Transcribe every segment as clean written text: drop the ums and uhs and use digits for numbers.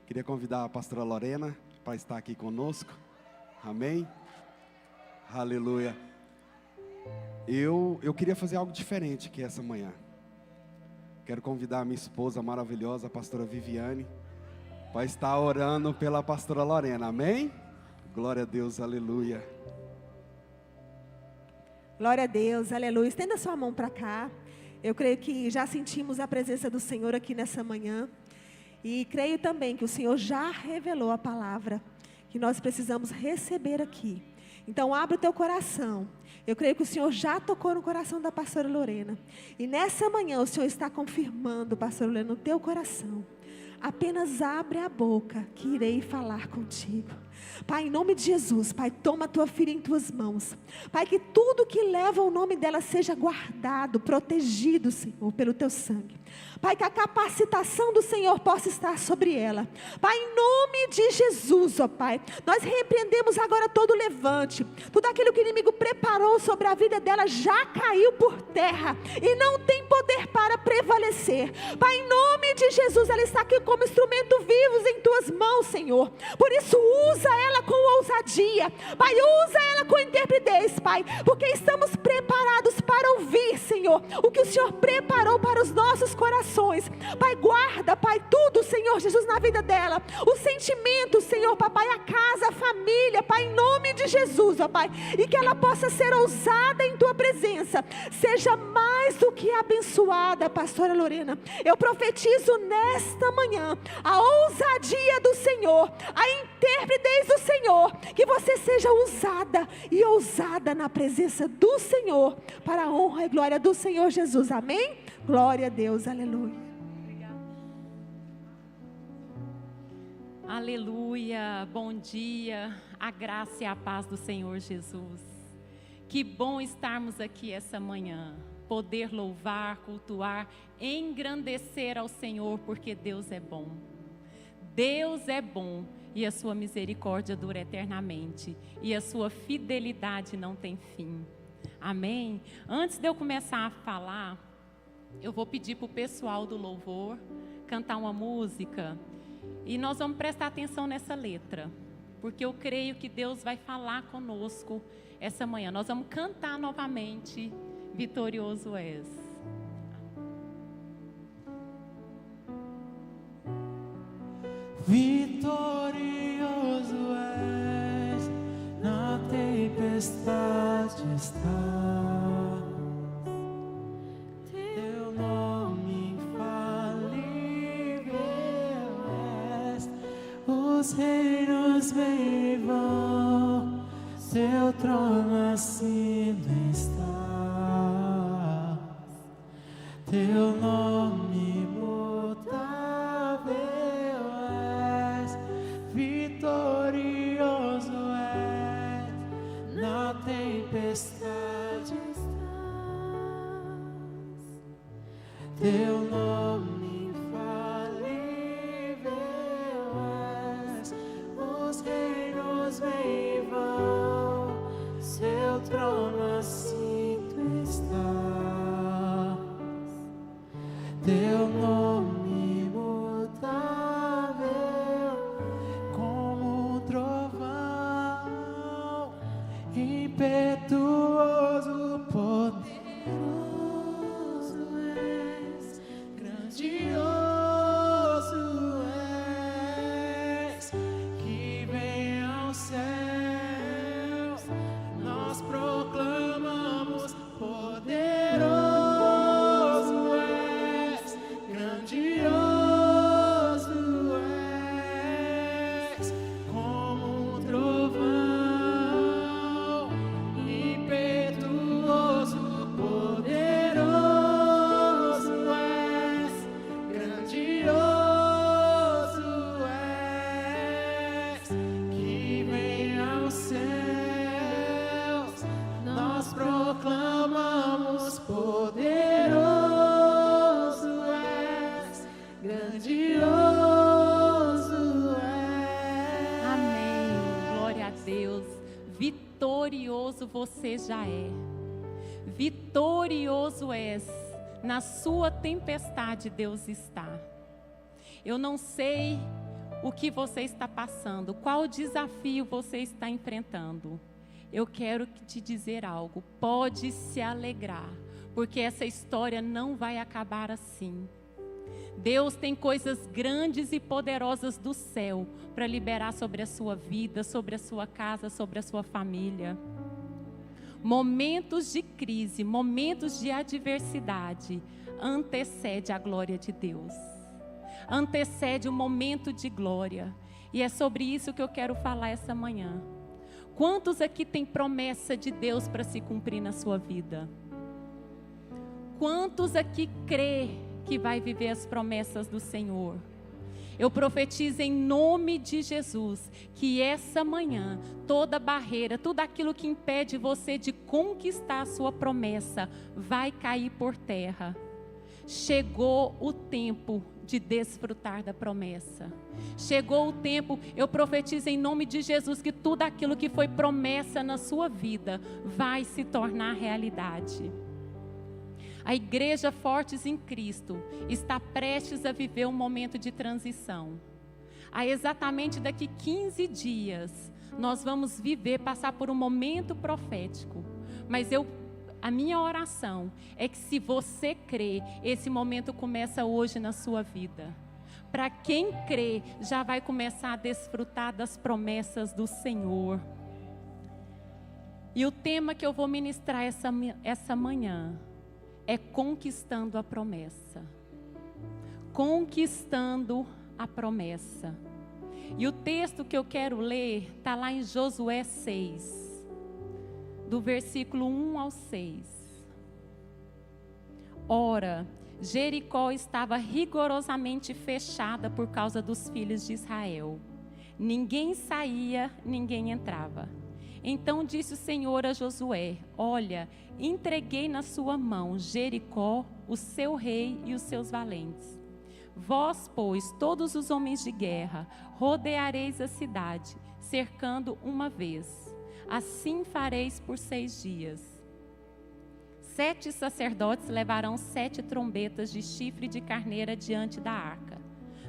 Queria convidar a pastora Lorena para estar aqui conosco. Amém? Aleluia. Eu queria fazer algo diferente aqui essa manhã. Quero convidar a minha esposa maravilhosa, a pastora Viviane, para estar orando pela pastora Lorena. Amém? Glória a Deus, aleluia. Glória a Deus, aleluia. Estenda sua mão para cá. Eu creio que já sentimos a presença do Senhor aqui nessa manhã. E creio também que o Senhor já revelou a palavra que nós precisamos receber aqui. Então abre o teu coração. Eu creio que o Senhor já tocou no coração da pastora Lorena. E nessa manhã o Senhor está confirmando, pastora Lorena, no teu coração. Apenas abre a boca que irei falar contigo. Pai, em nome de Jesus, Pai, toma a tua filha em tuas mãos. Pai, que tudo que leva o nome dela seja guardado, protegido, Senhor, pelo teu sangue. Pai, que a capacitação do Senhor possa estar sobre ela. Pai, em nome de Jesus, ó Pai, nós repreendemos agora todo o levante. Tudo aquilo que o inimigo preparou sobre a vida dela já caiu por terra e não tem poder para prevalecer. Pai, em nome de Jesus, ela está aqui como instrumento vivo em tuas mãos, Senhor. Por isso, usa ela com ousadia. Pai, usa ela com intrepidez, Pai, porque estamos preparados para ouvir, Senhor, o que o Senhor preparou para os nossos corações. Pai, guarda, Pai, tudo, Senhor Jesus, na vida dela. O sentimento, Senhor, Papai, a casa, a família, Pai, em nome de Jesus, ó Pai. E que ela possa ser ousada em Tua presença. Seja mais do que abençoada, pastora Lorena. Eu profetizo nesta manhã a ousadia do Senhor, a intrepidez do Senhor. Que você seja usada e ousada na presença do Senhor, para a honra e glória do Senhor Jesus. Amém? Glória a Deus, aleluia. Aleluia, bom dia, a graça e a paz do Senhor Jesus. Que bom estarmos aqui essa manhã, poder louvar, cultuar, engrandecer ao Senhor, porque Deus é bom. Deus é bom e a sua misericórdia dura eternamente e a sua fidelidade não tem fim. Amém? Antes de eu começar a falar, eu vou pedir para o pessoal do louvor cantar uma música e nós vamos prestar atenção nessa letra, porque eu creio que Deus vai falar conosco essa manhã. Nós vamos cantar novamente, Vitorioso És. Vitorioso és, na tempestade estás. Teu nome infalível és, os reinos vêm e vão, seu trono acima está. Teu nome imutável és, vitorioso és, na tempestade estás. Teu nome infalível és, os reinos vêm e vão, seu trono assento está. Teu nome imutável, como um trovão, impetuoso, poderoso és, grandioso és, que vem aos céus, nós proclamamos poderoso. Proclamamos poderoso és, grandioso és. Amém, glória a Deus. Vitorioso você já é. Vitorioso és. Na sua tempestade Deus está. Eu não sei o que você está passando, qual desafio você está enfrentando, eu quero te dizer algo: pode se alegrar, porque essa história não vai acabar assim. Deus tem coisas grandes e poderosas do céu para liberar sobre a sua vida, sobre a sua casa, sobre a sua família. Momentos de crise, momentos de adversidade, antecede a glória de Deus. Antecede o momento de glória. E é sobre isso que eu quero falar essa manhã. Quantos aqui tem promessa de Deus para se cumprir na sua vida? Quantos aqui crê que vai viver as promessas do Senhor? Eu profetizo em nome de Jesus que essa manhã toda barreira, tudo aquilo que impede você de conquistar a sua promessa vai cair por terra. Chegou o tempo de desfrutar da promessa. Chegou o tempo, eu profetizo em nome de Jesus que tudo aquilo que foi promessa na sua vida vai se tornar realidade. A igreja Fortes em Cristo está prestes a viver um momento de transição. Há exatamente daqui 15 dias, nós vamos passar por um momento profético. Mas a minha oração é que, se você crê, esse momento começa hoje na sua vida. Para quem crê, já vai começar a desfrutar das promessas do Senhor. E o tema que eu vou ministrar essa manhã é conquistando a promessa. Conquistando a promessa. E o texto que eu quero ler está lá em Josué 6, do versículo 1 ao 6. Ora, Jericó estava rigorosamente fechada por causa dos filhos de Israel. Ninguém saía, ninguém entrava. Então disse o Senhor a Josué: olha, entreguei na sua mão Jericó, o seu rei e os seus valentes. Vós, pois, todos os homens de guerra, rodeareis a cidade, cercando uma vez. Assim fareis por 6 dias. 7 sacerdotes levarão 7 trombetas de chifre de carneira diante da arca.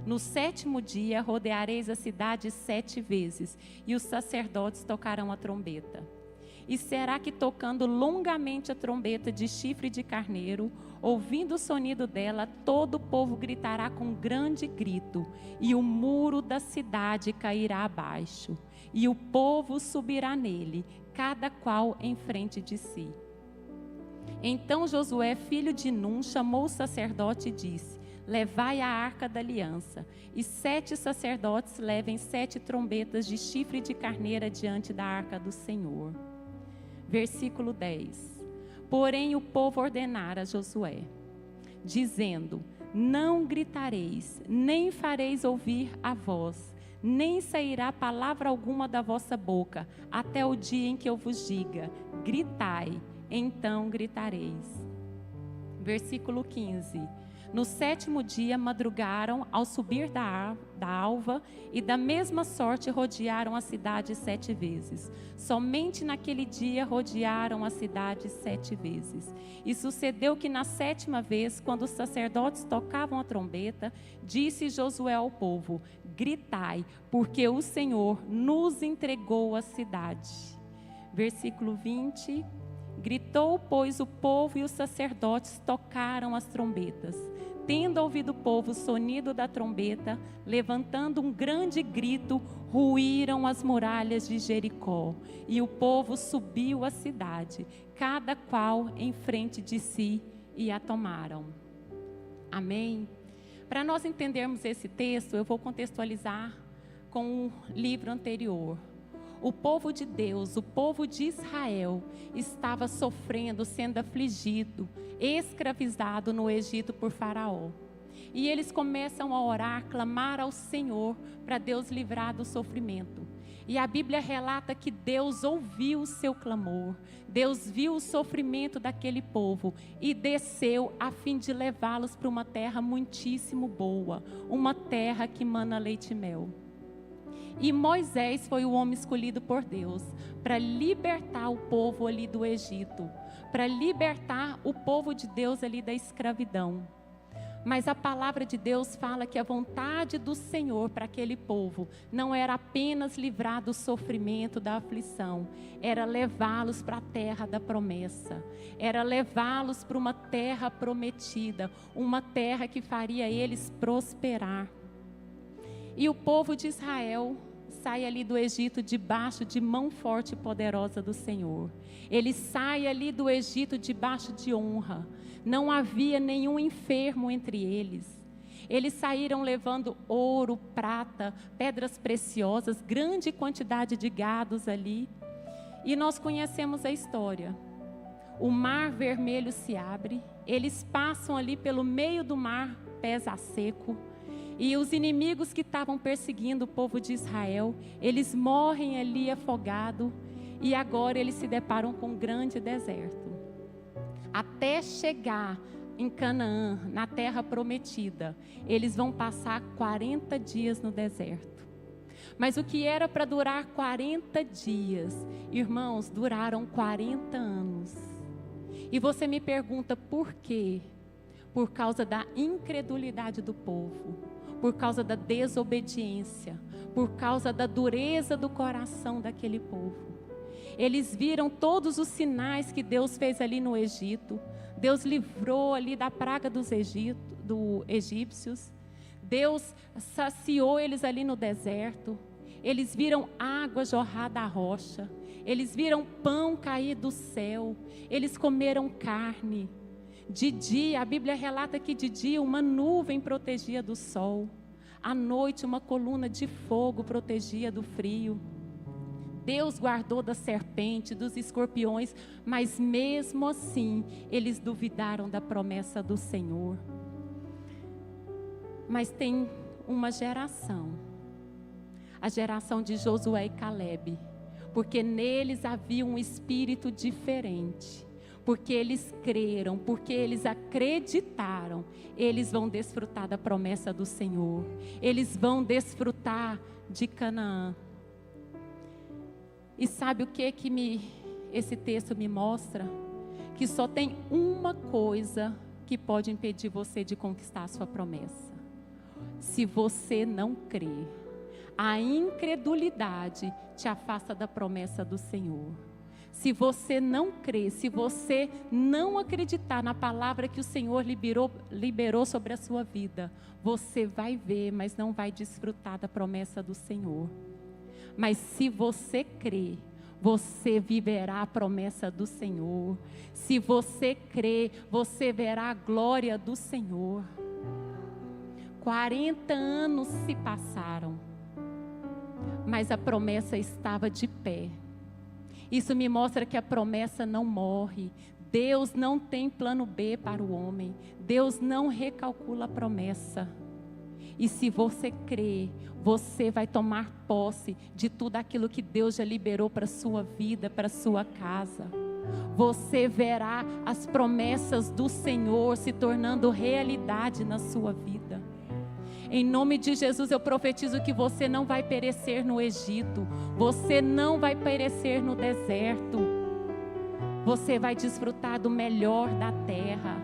No 7º dia rodeareis a cidade 7 vezes, e os sacerdotes tocarão a trombeta. E será que, tocando longamente a trombeta de chifre de carneiro, ouvindo o sonido dela, todo o povo gritará com grande grito, e o muro da cidade cairá abaixo, e o povo subirá nele, cada qual em frente de si. Então Josué, filho de Num, chamou o sacerdote e disse: levai a arca da aliança, e 7 sacerdotes levem 7 trombetas de chifre de carneira diante da arca do Senhor. Versículo 10. Porém o povo ordenara a Josué, dizendo: não gritareis, nem fareis ouvir a voz, nem sairá palavra alguma da vossa boca, até o dia em que eu vos diga: gritai, então gritareis. Versículo 15. No 7º dia madrugaram ao subir da alva, e da mesma sorte rodearam a cidade 7 vezes. Somente naquele dia rodearam a cidade 7 vezes. E sucedeu que na 7ª vez, quando os sacerdotes tocavam a trombeta, disse Josué ao povo: gritai, porque o Senhor nos entregou a cidade. Versículo 20. Gritou, pois, o povo, e os sacerdotes tocaram as trombetas. Tendo ouvido o povo o sonido da trombeta, levantando um grande grito, ruíram as muralhas de Jericó. E o povo subiu à cidade, cada qual em frente de si, e a tomaram. Amém? Para nós entendermos esse texto, eu vou contextualizar com o livro anterior. O povo de Deus, o povo de Israel, estava sofrendo, sendo afligido, escravizado no Egito por Faraó. E eles começam a orar, clamar ao Senhor para Deus livrar do sofrimento. E a Bíblia relata que Deus ouviu o seu clamor, Deus viu o sofrimento daquele povo e desceu a fim de levá-los para uma terra muitíssimo boa, uma terra que mana leite e mel. E Moisés foi o homem escolhido por Deus para libertar o povo ali do Egito, para libertar o povo de Deus ali da escravidão. Mas a palavra de Deus fala que a vontade do Senhor para aquele povo não era apenas livrar do sofrimento, da aflição, era levá-los para a terra da promessa, era levá-los para uma terra prometida, uma terra que faria eles prosperar. E o povo de Israel sai ali do Egito debaixo de mão forte e poderosa do Senhor. Ele sai ali do Egito debaixo de honra. Não havia nenhum enfermo entre eles. Eles saíram levando ouro, prata, pedras preciosas, grande quantidade de gados ali. E nós conhecemos a história. O mar vermelho se abre, eles passam ali pelo meio do mar, pés a seco. E os inimigos que estavam perseguindo o povo de Israel, eles morrem ali afogados. E agora eles se deparam com um grande deserto. Até chegar em Canaã, na terra prometida, eles vão passar 40 dias no deserto. Mas o que era para durar 40 dias, irmãos, duraram 40 anos. E você me pergunta por quê? Por causa da incredulidade do povo, por causa da desobediência, por causa da dureza do coração daquele povo. Eles viram todos os sinais que Deus fez ali no Egito. Deus livrou ali da praga dos egípcios. Deus saciou eles ali no deserto. Eles viram água jorrar da rocha. Eles viram pão cair do céu. Eles comeram carne. De dia, a Bíblia relata que de dia uma nuvem protegia do sol. À noite, uma coluna de fogo protegia do frio. Deus guardou da serpente, dos escorpiões, mas mesmo assim, eles duvidaram da promessa do Senhor. Mas tem uma geração, a geração de Josué e Calebe, porque neles havia um espírito diferente, porque eles creram, porque eles acreditaram, eles vão desfrutar da promessa do Senhor, eles vão desfrutar de Canaã. E sabe o que esse texto me mostra? Que só tem uma coisa que pode impedir você de conquistar a sua promessa. Se você não crê, a incredulidade te afasta da promessa do Senhor. Se você não crê, se você não acreditar na palavra que o Senhor liberou sobre a sua vida, você vai ver, mas não vai desfrutar da promessa do Senhor. Mas se você crê, você viverá a promessa do Senhor. Se você crê, você verá a glória do Senhor. 40 anos se passaram, mas a promessa estava de pé. Isso me mostra que a promessa não morre. Deus não tem plano B para o homem. Deus não recalcula a promessa. E se você crê, você vai tomar posse de tudo aquilo que Deus já liberou para a sua vida, para a sua casa. Você verá as promessas do Senhor se tornando realidade na sua vida. Em nome de Jesus, eu profetizo que você não vai perecer no Egito. Você não vai perecer no deserto. Você vai desfrutar do melhor da terra.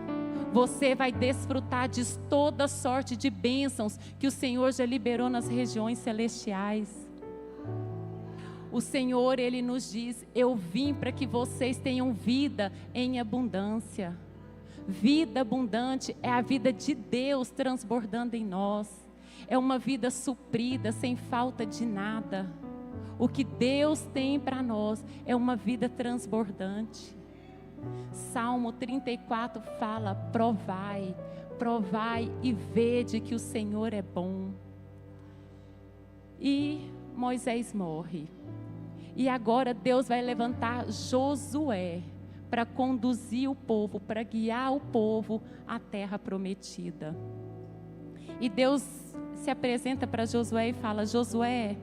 Você vai desfrutar de toda sorte de bênçãos que o Senhor já liberou nas regiões celestiais. O Senhor, Ele nos diz: eu vim para que vocês tenham vida em abundância. Vida abundante é a vida de Deus transbordando em nós. É uma vida suprida, sem falta de nada. O que Deus tem para nós é uma vida transbordante. Salmo 34 fala: provai, provai e vede que o Senhor é bom. E Moisés morre. E agora Deus vai levantar Josué para conduzir o povo, para guiar o povo à terra prometida. E Deus se apresenta para Josué e fala: Josué,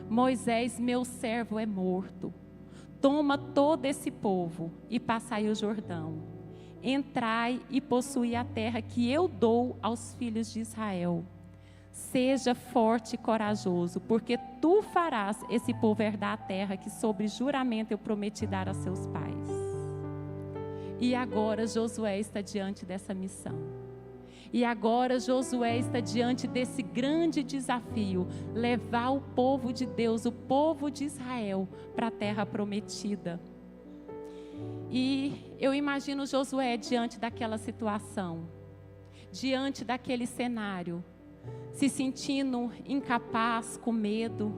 Moisés, meu servo, é morto. Toma todo esse povo e passai o Jordão. Entrai e possuí a terra que eu dou aos filhos de Israel. Seja forte e corajoso, porque tu farás esse povo herdar a terra que sob juramento eu prometi dar a seus pais. E agora Josué está diante dessa missão. E agora Josué está diante desse grande desafio, levar o povo de Deus, o povo de Israel, para a terra prometida. E eu imagino Josué diante daquela situação, diante daquele cenário, se sentindo incapaz, com medo,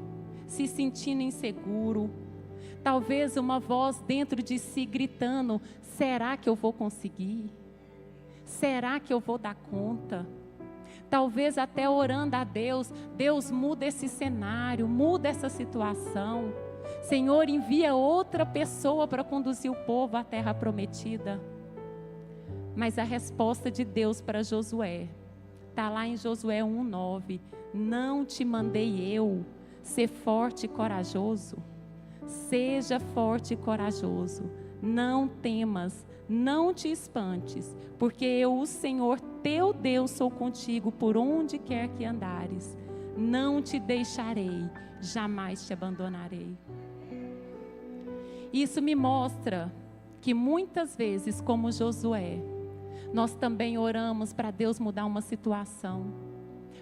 se sentindo inseguro. Talvez uma voz dentro de si gritando: será que eu vou conseguir? Será que eu vou dar conta? Talvez até orando a Deus: Deus, muda esse cenário, muda essa situação. Senhor, envia outra pessoa para conduzir o povo à terra prometida. Mas a resposta de Deus para Josué está lá em Josué 1:9. Não te mandei eu ser forte e corajoso? Seja forte e corajoso, não temas, não te espantes, porque eu, o Senhor teu Deus, sou contigo por onde quer que andares. Não te deixarei, jamais te abandonarei. Isso me mostra que muitas vezes, como Josué, nós também oramos para Deus mudar uma situação,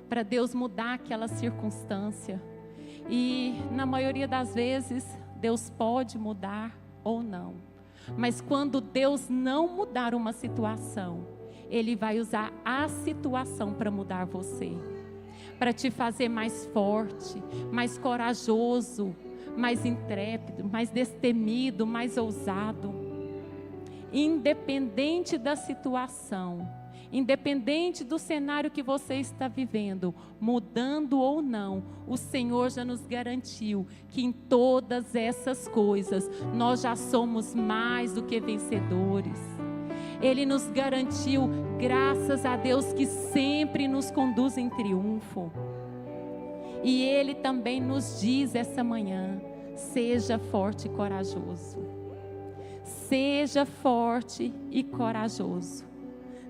para Deus mudar aquela circunstância. E na maioria das vezes, Deus pode mudar ou não. Mas quando Deus não mudar uma situação, Ele vai usar a situação para mudar você, para te fazer mais forte, mais corajoso, mais intrépido, mais destemido, mais ousado. Independente da situação, independente do cenário que você está vivendo, mudando ou não, o Senhor já nos garantiu que em todas essas coisas nós já somos mais do que vencedores. Ele nos garantiu, graças a Deus, que sempre nos conduz em triunfo. E Ele também nos diz essa manhã: seja forte e corajoso. Seja forte e corajoso.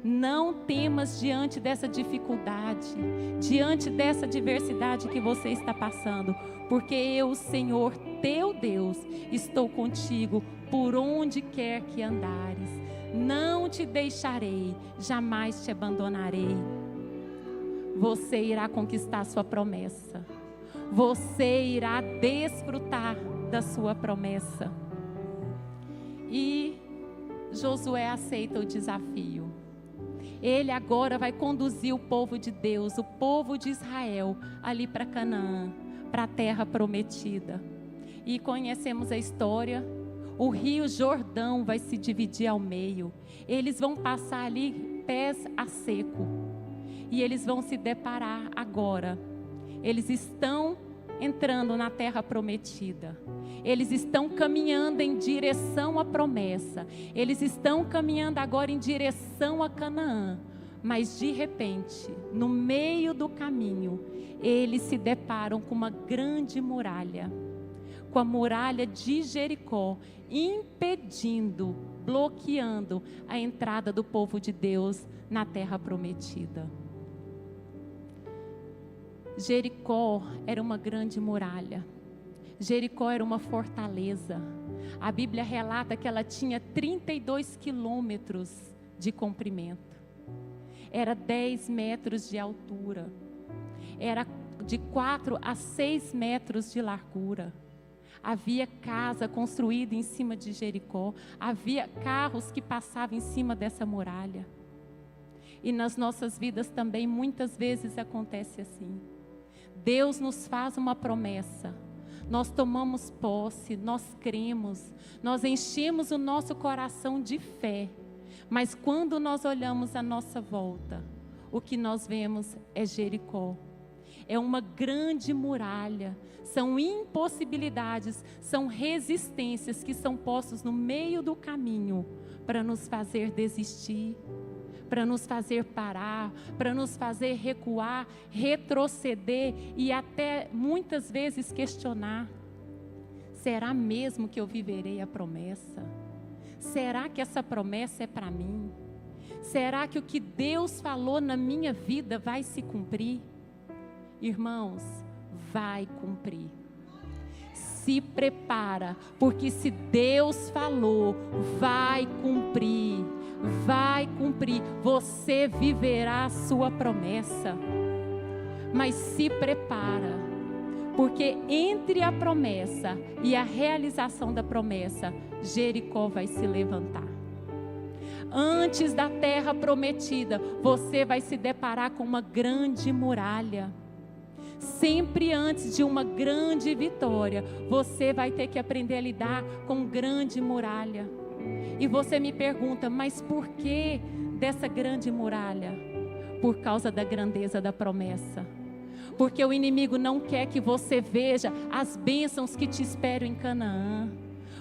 Não temas diante dessa dificuldade, diante dessa adversidade que você está passando, porque eu, o Senhor teu Deus, estou contigo por onde quer que andares. Não te deixarei, jamais te abandonarei. Você irá conquistar sua promessa. Você irá desfrutar da sua promessa. E Josué aceita o desafio. Ele agora vai conduzir o povo de Deus, o povo de Israel, ali para Canaã, para a terra prometida. E conhecemos a história. O rio Jordão vai se dividir ao meio. Eles vão passar ali pés a seco. E eles vão se deparar agora. Eles estão entrando na terra prometida. Eles estão caminhando em direção à promessa. Eles estão caminhando agora em direção a Canaã. Mas de repente, no meio do caminho, eles se deparam com uma grande muralha. Com a muralha de Jericó, impedindo, bloqueando a entrada do povo de Deus na terra prometida. Jericó era uma grande muralha. Jericó era uma fortaleza. A Bíblia relata que ela tinha 32 quilômetros de comprimento. Era 10 metros de altura. Era de 4 a 6 metros de largura. Havia casa construída em cima de Jericó. Havia carros que passavam em cima dessa muralha. E nas nossas vidas também muitas vezes acontece assim. Deus nos faz uma promessa. Nós tomamos posse, nós cremos, nós enchemos o nosso coração de fé. Mas quando nós olhamos à nossa volta, o que nós vemos é Jericó. É uma grande muralha, são impossibilidades, são resistências que são postas no meio do caminho para nos fazer desistir, para nos fazer parar, para nos fazer recuar, retroceder e até muitas vezes questionar: será mesmo que eu viverei a promessa? Será que essa promessa é para mim? Será que o que Deus falou na minha vida vai se cumprir? Irmãos, vai cumprir. Se prepara, porque se Deus falou, vai cumprir. vai cumprir. Você viverá a sua promessa. Mas se prepara, porque entre a promessa e a realização da promessa, Jericó vai se levantar. Antes da terra prometida, você vai se deparar com uma grande muralha. Sempre antes de uma grande vitória, você vai ter que aprender a lidar com grande muralha. E você me pergunta, mas por que dessa grande muralha? Por causa da grandeza da promessa. Porque o inimigo não quer que você veja as bênçãos que te esperam em Canaã.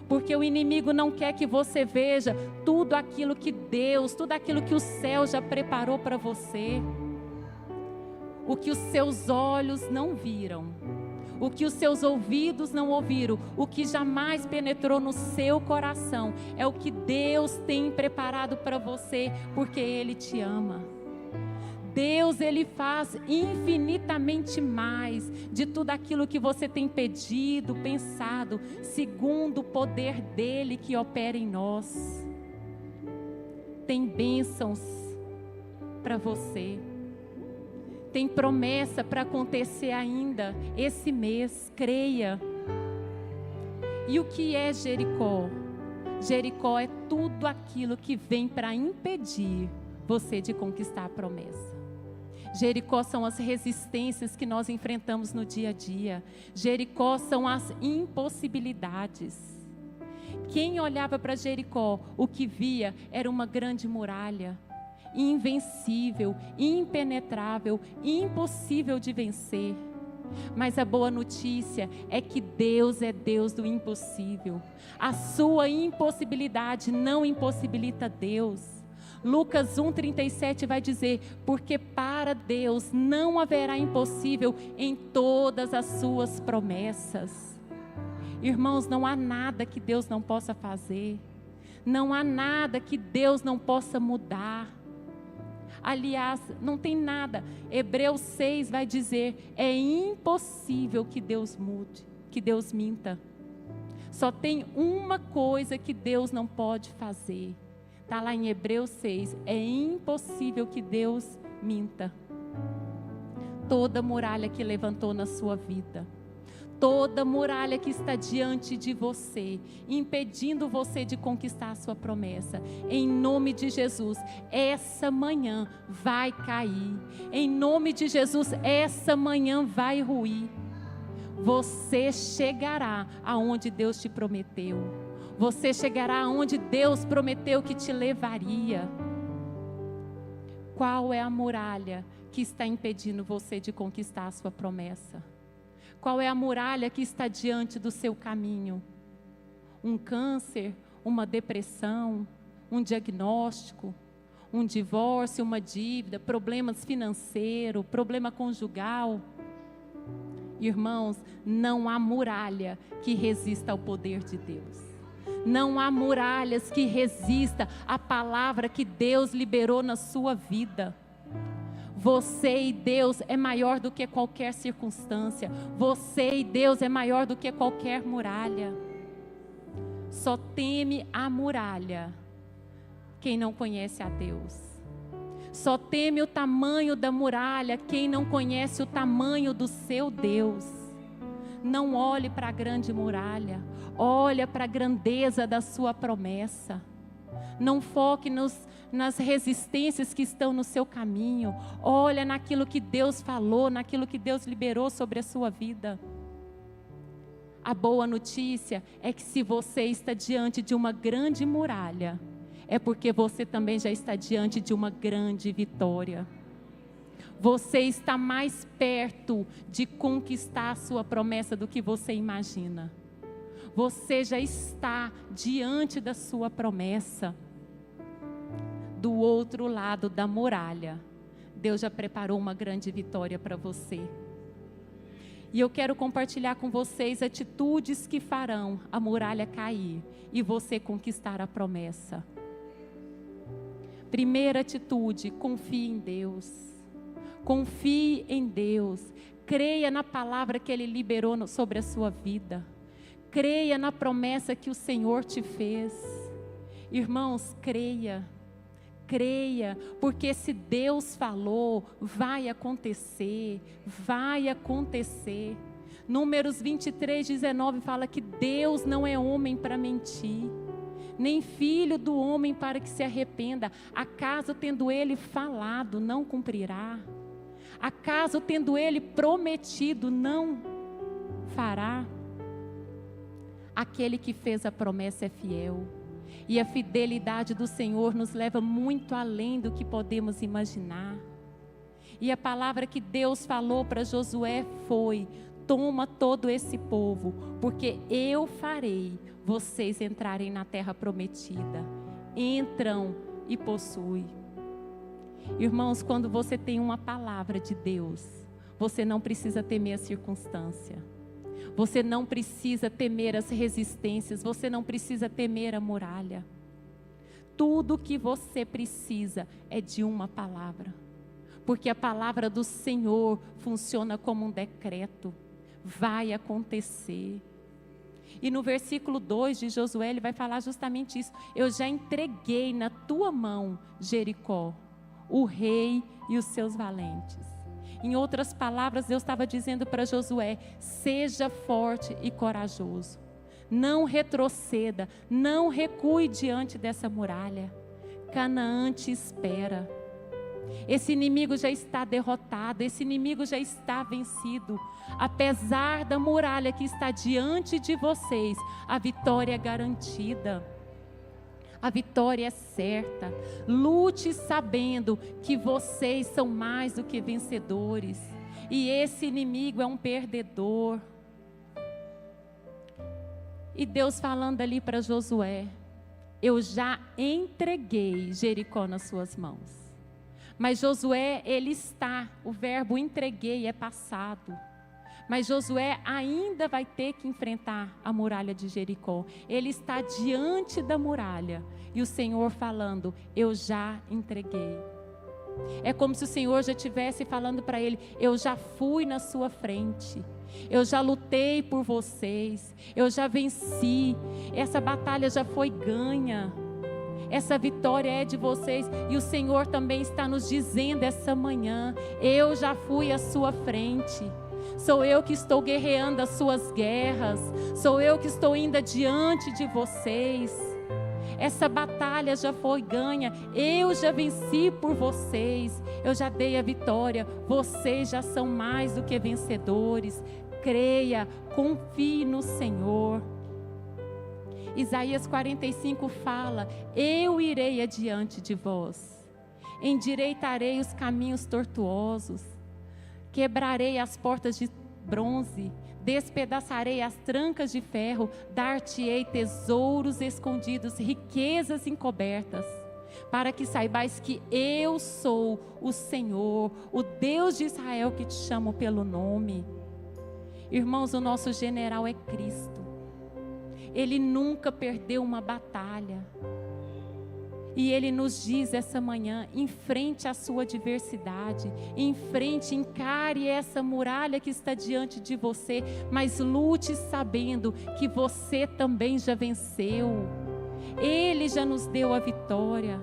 Porque o inimigo não quer que você veja tudo aquilo que Deus, tudo aquilo que o céu já preparou para você. O que os seus olhos não viram, o que os seus ouvidos não ouviram, o que jamais penetrou no seu coração, é o que Deus tem preparado para você, porque Ele te ama. Deus, Ele faz infinitamente mais de tudo aquilo que você tem pedido, pensado, segundo o poder dEle que opera em nós. Tem bênçãos para você. Tem promessa para acontecer ainda esse mês, creia. E o que é Jericó? Jericó é tudo aquilo que vem para impedir você de conquistar a promessa. Jericó são as resistências que nós enfrentamos no dia a dia. Jericó são as impossibilidades. Quem olhava para Jericó, o que via era uma grande muralha, invencível, impenetrável, impossível de vencer. Mas a boa notícia é que Deus é Deus do impossível. A sua impossibilidade não impossibilita Deus. Lucas 1,37 vai dizer, porque para Deus não haverá impossível em todas as suas promessas. Irmãos, não há nada que Deus não possa fazer. Não há nada que Deus não possa mudar. Aliás, não tem nada. Hebreus 6 vai dizer, é impossível que Deus mude, que Deus minta. Só tem uma coisa que Deus não pode fazer. Está lá em Hebreus 6, é impossível que Deus minta. Toda muralha que levantou na sua vida, toda muralha que está diante de você, impedindo você de conquistar a sua promessa, em nome de Jesus, essa manhã vai cair. Em nome de Jesus, essa manhã vai ruir. Você chegará aonde Deus te prometeu. Você chegará aonde Deus prometeu que te levaria. Qual é a muralha que está impedindo você de conquistar a sua promessa? Qual é a muralha que está diante do seu caminho? Um câncer, uma depressão, um diagnóstico, um divórcio, uma dívida, problemas financeiros, problema conjugal. Irmãos, não há muralha que resista ao poder de Deus. Não há muralhas que resista à palavra que Deus liberou na sua vida. Você e Deus é maior do que qualquer circunstância. Você e Deus é maior do que qualquer muralha. Só teme a muralha quem não conhece a Deus. Só teme o tamanho da muralha quem não conhece o tamanho do seu Deus. Não olhe para a grande muralha, olha para a grandeza da sua promessa. Não foque nas resistências que estão no seu caminho. Olha naquilo que Deus falou, naquilo que Deus liberou sobre a sua vida. A boa notícia é que se você está diante de uma grande muralha, é porque você também já está diante de uma grande vitória. Você está mais perto de conquistar a sua promessa do que você imagina. Você já está diante da sua promessa. Do outro lado da muralha, Deus já preparou uma grande vitória para você. E eu quero compartilhar com vocês atitudes que farão a muralha cair e você conquistar a promessa. Primeira atitude, confie em Deus. Confie em Deus. Creia na palavra que Ele liberou sobre a sua vida. Creia na promessa que o Senhor te fez. Irmãos, creia. creia, porque se Deus falou, vai acontecer, vai acontecer. Números 23:19 fala que Deus não é homem para mentir, nem filho do homem para que se arrependa. Acaso tendo ele falado, não cumprirá? Acaso tendo ele prometido, não fará? Aquele que fez a promessa é fiel. E a fidelidade do Senhor nos leva muito além do que podemos imaginar. E a palavra que Deus falou para Josué foi: toma todo esse povo, porque eu farei vocês entrarem na terra prometida. Entram e possuem. Irmãos, quando você tem uma palavra de Deus, você não precisa temer a circunstância. Você não precisa temer as resistências, você não precisa temer a muralha. Tudo que você precisa é de uma palavra, porque a palavra do Senhor funciona como um decreto, vai acontecer. E no versículo 2 de Josué, ele vai falar justamente isso: eu já entreguei na tua mão Jericó, o rei e os seus valentes. Em outras palavras, Deus estava dizendo para Josué: seja forte e corajoso. Não retroceda, não recue diante dessa muralha. Canaã te espera. Esse inimigo já está derrotado, esse inimigo já está vencido. Apesar da muralha que está diante de vocês, a vitória é garantida. A vitória é certa. Lute sabendo que vocês são mais do que vencedores. E esse inimigo é um perdedor. E Deus falando ali para Josué: eu já entreguei Jericó nas suas mãos. Mas Josué, o verbo entreguei é passado. Mas Josué ainda vai ter que enfrentar a muralha de Jericó. Ele está diante da muralha. E o Senhor falando: eu já entreguei. É como se o Senhor já estivesse falando para ele: eu já fui na sua frente. Eu já lutei por vocês. Eu já venci. Essa batalha já foi ganha. Essa vitória é de vocês. E o Senhor também está nos dizendo essa manhã: eu já fui à sua frente. Sou eu que estou guerreando as suas guerras. Sou eu que estou indo adiante de vocês. Essa batalha já foi ganha. Eu já venci por vocês. Eu já dei a vitória. Vocês já são mais do que vencedores. Creia, confie no Senhor. Isaías 45 fala: eu irei adiante de vós. Endireitarei os caminhos tortuosos. Quebrarei as portas de bronze, despedaçarei as trancas de ferro, dar-te-ei tesouros escondidos, riquezas encobertas, para que saibais que eu sou o Senhor, o Deus de Israel, que te chamo pelo nome. Irmãos, o nosso general é Cristo. Ele nunca perdeu uma batalha. E Ele nos diz essa manhã: enfrente a sua adversidade, enfrente, encare essa muralha que está diante de você, mas lute sabendo que você também já venceu. Ele já nos deu a vitória.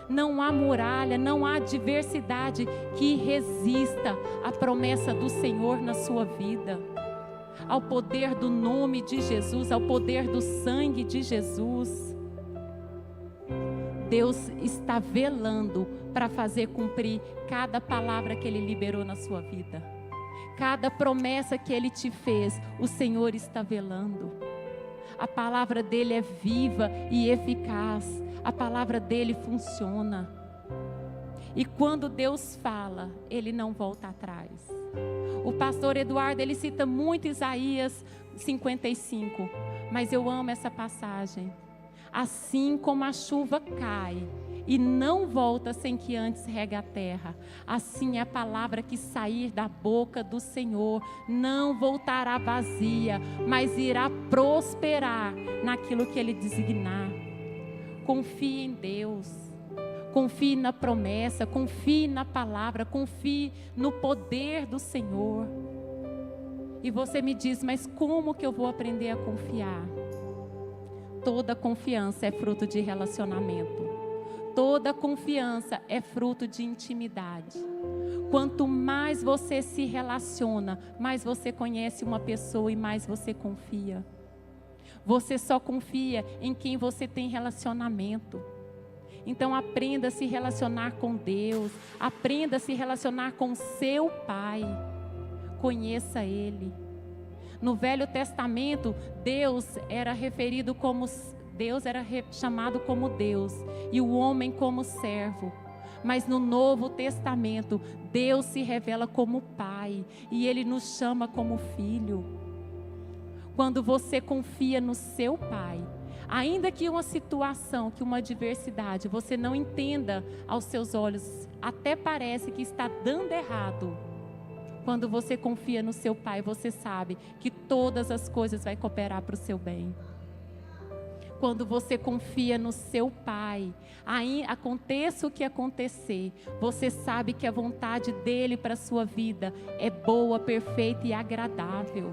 Não há muralha, não há adversidade que resista à promessa do Senhor na sua vida, ao poder do nome de Jesus, ao poder do sangue de Jesus. Deus está velando para fazer cumprir cada palavra que Ele liberou na sua vida. Cada promessa que Ele te fez, o Senhor está velando. A palavra dEle é viva e eficaz. A palavra dEle funciona. E quando Deus fala, Ele não volta atrás. O pastor Eduardo, ele cita muito Isaías 55, mas eu amo essa passagem. Assim como a chuva cai e não volta sem que antes regue a terra, assim é a palavra que sair da boca do Senhor, não voltará vazia, mas irá prosperar naquilo que Ele designar. Confie em Deus, confie na promessa, confie na palavra, confie no poder do Senhor. E você me diz: mas como que eu vou aprender a confiar? Toda confiança é fruto de relacionamento. toda confiança é fruto de intimidade. Quanto mais você se relaciona, mais você conhece uma pessoa e mais você confia. Você só confia em quem você tem relacionamento. Então aprenda a se relacionar com Deus, aprenda a se relacionar com seu Pai. Conheça Ele. No Velho Testamento, Deus era chamado como Deus e o homem como servo. Mas no Novo Testamento, Deus se revela como Pai e Ele nos chama como filho. Quando você confia no seu Pai, ainda que uma situação, que uma adversidade, você não entenda aos seus olhos, até parece que está dando errado. Quando você confia no seu Pai, você sabe que todas as coisas vão cooperar para o seu bem. Quando você confia no seu Pai, aí aconteça o que acontecer, você sabe que a vontade dEle para a sua vida é boa, perfeita e agradável.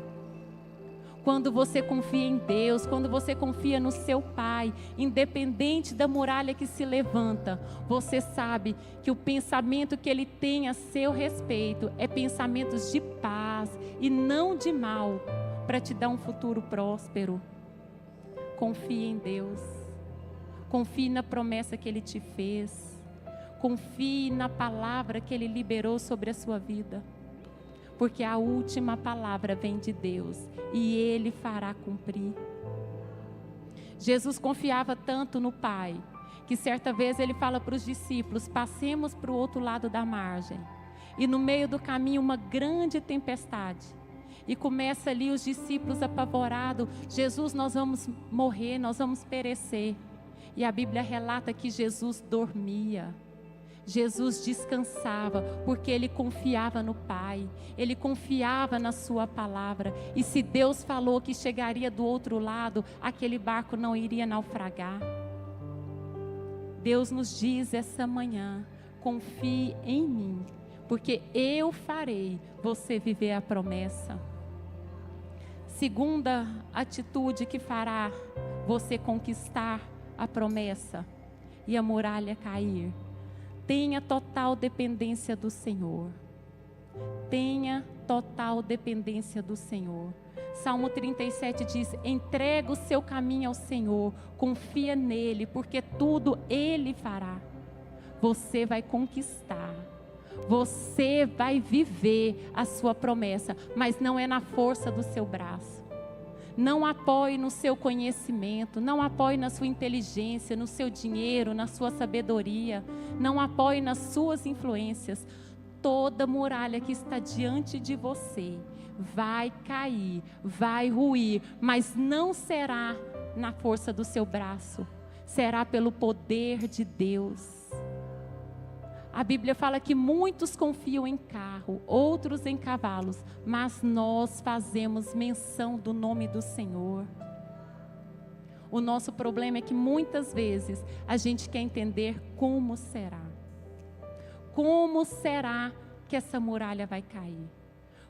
Quando você confia em Deus, quando você confia no seu Pai, independente da muralha que se levanta, você sabe que o pensamento que Ele tem a seu respeito é pensamentos de paz e não de mal, para te dar um futuro próspero. Confie em Deus, confie na promessa que Ele te fez, confie na palavra que Ele liberou sobre a sua vida, porque a última palavra vem de Deus e Ele fará cumprir. Jesus confiava tanto no Pai, que certa vez Ele fala para os discípulos: passemos para o outro lado da margem. E no meio do caminho uma grande tempestade. E começa ali os discípulos apavorados: Jesus, nós vamos morrer, nós vamos perecer. E a Bíblia relata que Jesus dormia. Jesus descansava, porque Ele confiava no Pai, Ele confiava na sua palavra. E se Deus falou que chegaria do outro lado, aquele barco não iria naufragar. Deus nos diz essa manhã: confie em mim, porque eu farei você viver a promessa. Segunda atitude que fará você conquistar a promessa e a muralha cair: tenha total dependência do Senhor. Tenha total dependência do Senhor. Salmo 37 diz: entrega o seu caminho ao Senhor, confia nele, porque tudo Ele fará. Você vai conquistar, você vai viver a sua promessa, mas não é na força do seu braço. Não apoie no seu conhecimento, não apoie na sua inteligência, no seu dinheiro, na sua sabedoria, não apoie nas suas influências. Toda muralha que está diante de você vai cair, vai ruir, mas não será na força do seu braço, será pelo poder de Deus. A Bíblia fala que muitos confiam em carro, outros em cavalos, mas nós fazemos menção do nome do Senhor. O nosso problema é que muitas vezes a gente quer entender como será. Como será que essa muralha vai cair?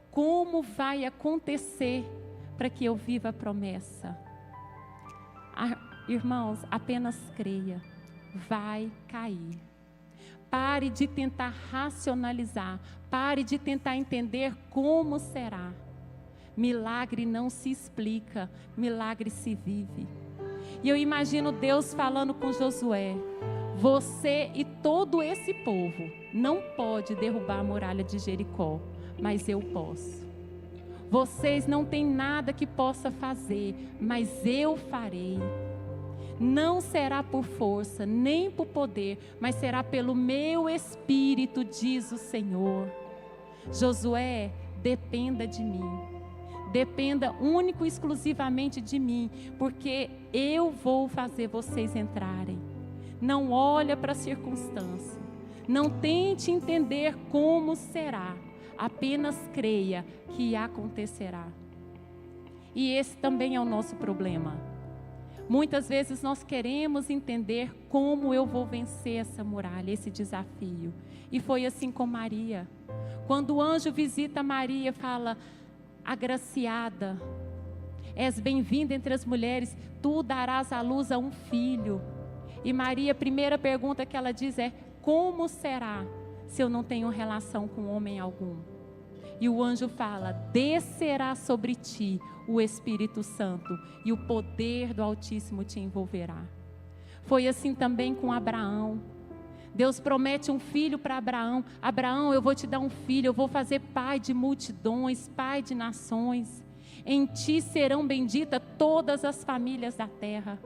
Como vai acontecer para que eu viva a promessa? Irmãos, apenas creia, vai cair. Pare de tentar racionalizar, pare de tentar entender como será. Milagre não se explica, milagre se vive. E eu imagino Deus falando com Josué: você e todo esse povo não pode derrubar a muralha de Jericó, mas eu posso. Vocês não têm nada que possa fazer, mas eu farei. Não será por força, nem por poder, mas será pelo meu Espírito, diz o Senhor. Josué, dependa de mim. Dependa único e exclusivamente de mim, porque eu vou fazer vocês entrarem. Não olhe para a circunstância. Não tente entender como será. Apenas creia que acontecerá. E esse também é o nosso problema. Muitas vezes nós queremos entender como eu vou vencer essa muralha, esse desafio. E foi assim com Maria. Quando o anjo visita Maria, fala: agraciada, és bem-vinda entre as mulheres, tu darás à luz a um filho. E Maria, a primeira pergunta que ela diz é: como será se eu não tenho relação com homem algum? E o anjo fala: descerá sobre ti o Espírito Santo e o poder do Altíssimo te envolverá. Foi assim também com Abraão. Deus promete um filho para Abraão. Abraão, eu vou te dar um filho, eu vou fazer pai de multidões, pai de nações. Em ti serão benditas todas as famílias da terra.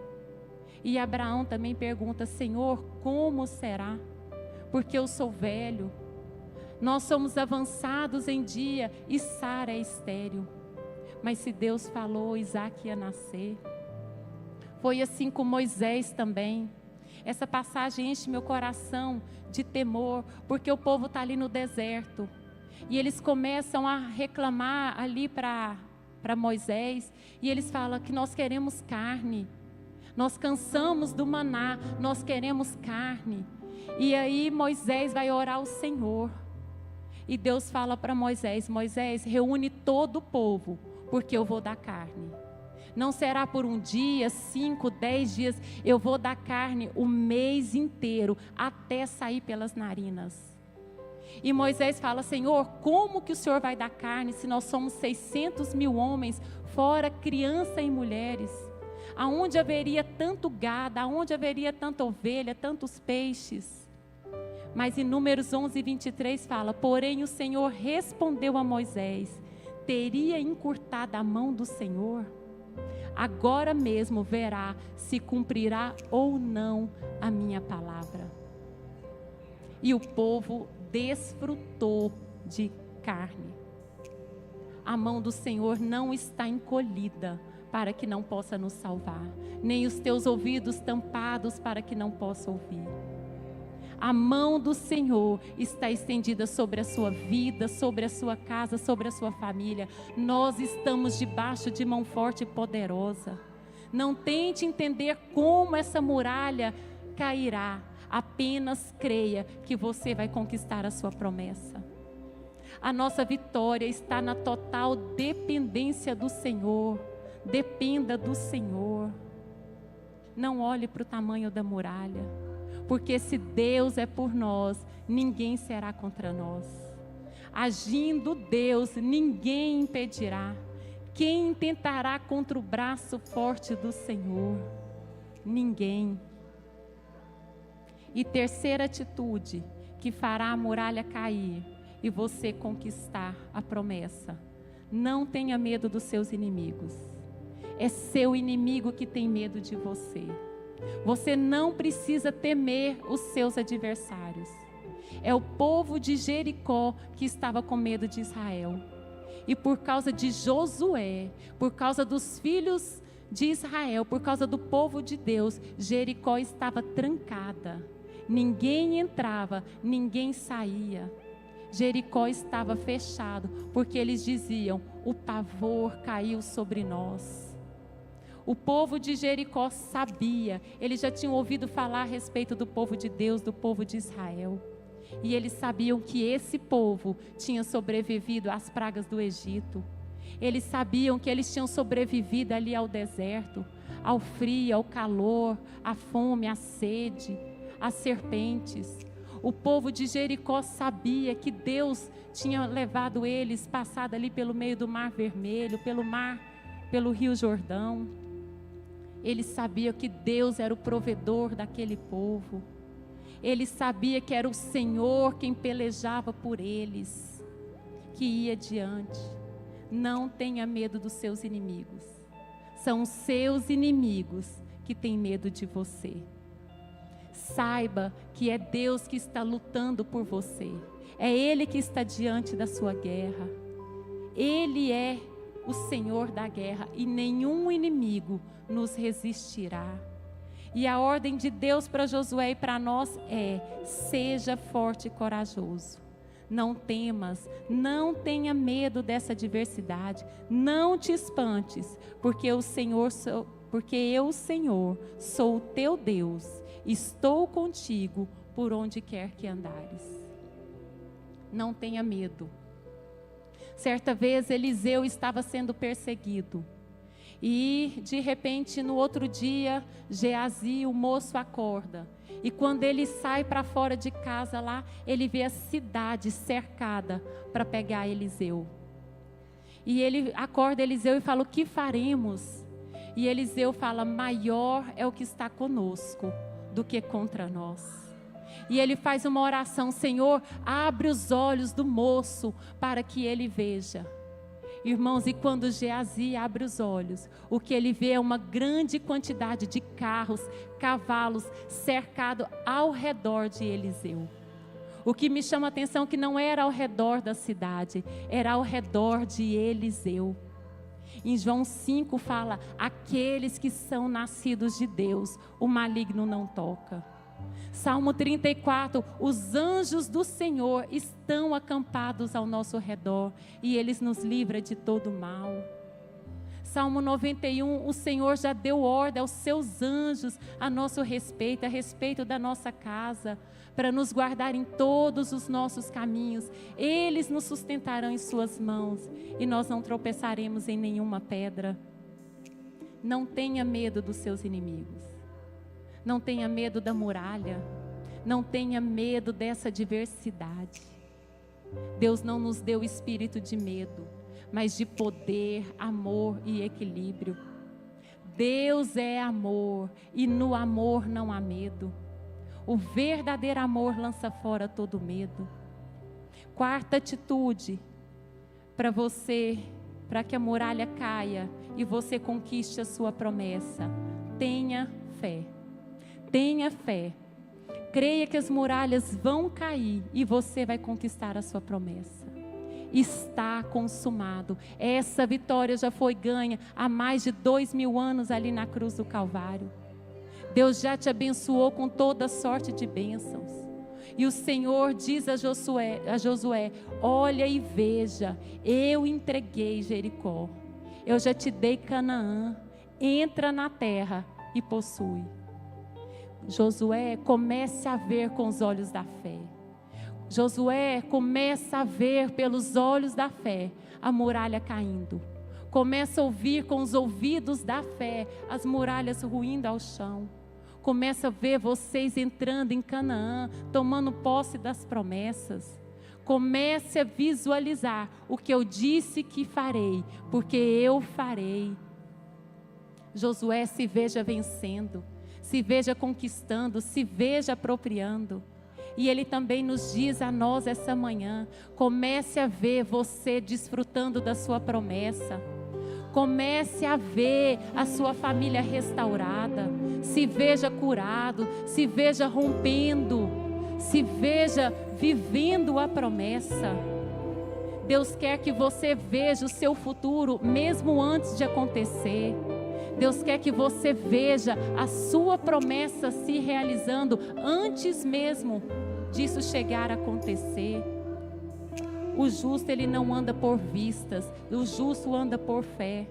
E Abraão também pergunta: Senhor, como será? Porque eu sou velho. Nós somos avançados em dia e Sara é estéril. Mas se Deus falou, Isaque ia nascer. Foi assim com Moisés também. Essa passagem enche meu coração de temor, porque o povo está ali no deserto. E eles começam a reclamar ali para Moisés. E eles falam que nós queremos carne. Nós cansamos do maná, nós queremos carne. E aí Moisés vai orar ao Senhor. E Deus fala para Moisés: Moisés, reúne todo o povo, porque eu vou dar carne. Não será por um dia, 5, 10 dias, eu vou dar carne o mês inteiro, até sair pelas narinas. E Moisés fala: Senhor, como que o Senhor vai dar carne se nós somos 600 mil homens, fora criança e mulheres? Aonde haveria tanto gado, aonde haveria tanta ovelha, tantos peixes? Mas em Números 11, 23 fala: porém o Senhor respondeu a Moisés: teria encurtado a mão do Senhor? Agora mesmo verá se cumprirá ou não a minha palavra. E o povo desfrutou de carne. A mão do Senhor não está encolhida para que não possa nos salvar, nem os teus ouvidos tampados para que não possa ouvir. A mão do Senhor está estendida sobre a sua vida, sobre a sua casa, sobre a sua família. Nós estamos debaixo de mão forte e poderosa. Não tente entender como essa muralha cairá. Apenas creia que você vai conquistar a sua promessa. A nossa vitória está na total dependência do Senhor. Dependa do Senhor. Não olhe para o tamanho da muralha. Porque se Deus é por nós, ninguém será contra nós. Agindo Deus, ninguém impedirá. Quem tentará contra o braço forte do Senhor? Ninguém. E terceira atitude que fará a muralha cair e você conquistar a promessa: não tenha medo dos seus inimigos. É seu inimigo que tem medo de você. Você não precisa temer os seus adversários. É o povo de Jericó que estava com medo de Israel. E por causa de Josué, por causa dos filhos de Israel, por causa do povo de Deus, Jericó estava trancada. Ninguém entrava, ninguém saía. Jericó estava fechado, porque eles diziam: o pavor caiu sobre nós. O povo de Jericó sabia, eles já tinham ouvido falar a respeito do povo de Deus, do povo de Israel. E eles sabiam que esse povo tinha sobrevivido às pragas do Egito. Eles sabiam que eles tinham sobrevivido ali ao deserto, ao frio, ao calor, à fome, à sede, às serpentes. O povo de Jericó sabia que Deus tinha levado eles, passado ali pelo meio do Mar Vermelho, pelo Rio Jordão. Eles sabiam que Deus era o provedor daquele povo. Eles sabiam que era o Senhor quem pelejava por eles, que ia adiante. Não tenha medo dos seus inimigos. São os seus inimigos que têm medo de você. Saiba que é Deus que está lutando por você. É Ele que está diante da sua guerra. Ele é o Senhor da guerra e nenhum inimigo nos resistirá. E a ordem de Deus para Josué e para nós é: seja forte e corajoso. Não temas, não tenha medo dessa adversidade, não te espantes, porque eu, Senhor, sou o teu Deus, estou contigo por onde quer que andares. Não tenha medo. Certa vez Eliseu estava sendo perseguido, E de repente no outro dia, Geazi, o moço, acorda. E quando ele sai para fora de casa lá, ele vê a cidade cercada para pegar Eliseu. E ele acorda Eliseu e fala: o que faremos? E Eliseu fala: maior é o que está conosco do que contra nós. E ele faz uma oração: Senhor, abre os olhos do moço para que ele veja. Irmãos, e quando Geazi abre os olhos, o que ele vê é uma grande quantidade de carros, cavalos, cercado ao redor de Eliseu. O que me chama a atenção é que não era ao redor da cidade, era ao redor de Eliseu. Em João 5 fala: aqueles que são nascidos de Deus, o maligno não toca. Salmo 34, os anjos do Senhor estão acampados ao nosso redor e eles nos livram de todo mal. Salmo 91, o Senhor já deu ordem aos seus anjos a nosso respeito, a respeito da nossa casa, para nos guardar em todos os nossos caminhos. Eles nos sustentarão em suas mãos e nós não tropeçaremos em nenhuma pedra. Não tenha medo dos seus inimigos. Não tenha medo da muralha. Não tenha medo dessa adversidade. Deus não nos deu espírito de medo, mas de poder, amor e equilíbrio. Deus é amor e no amor não há medo. O verdadeiro amor lança fora todo medo. Quarta atitude para você, para que a muralha caia e você conquiste a sua promessa: tenha fé. Tenha fé. Creia que as muralhas vão cair e você vai conquistar a sua promessa. Está consumado. Essa vitória já foi ganha há mais de 2000 anos ali na cruz do Calvário. Deus já te abençoou com toda sorte de bênçãos. E o Senhor diz a Josué: olha e veja, eu entreguei Jericó. Eu já te dei Canaã. Entra na terra e possui. Josué, comece a ver com os olhos da fé. Josué, começa a ver pelos olhos da fé a muralha caindo. Começa a ouvir com os ouvidos da fé as muralhas ruindo ao chão. Começa a ver vocês entrando em Canaã, tomando posse das promessas. Comece a visualizar o que eu disse que farei, porque eu farei. Josué, se veja vencendo. Se veja conquistando, se veja apropriando. E Ele também nos diz a nós essa manhã: comece a ver você desfrutando da sua promessa. Comece a ver a sua família restaurada. Se veja curado, se veja rompendo, se veja vivendo a promessa. Deus quer que você veja o seu futuro mesmo antes de acontecer. Deus quer que você veja a sua promessa se realizando antes mesmo disso chegar a acontecer. O justo, ele não anda por vistas, o justo anda por fé.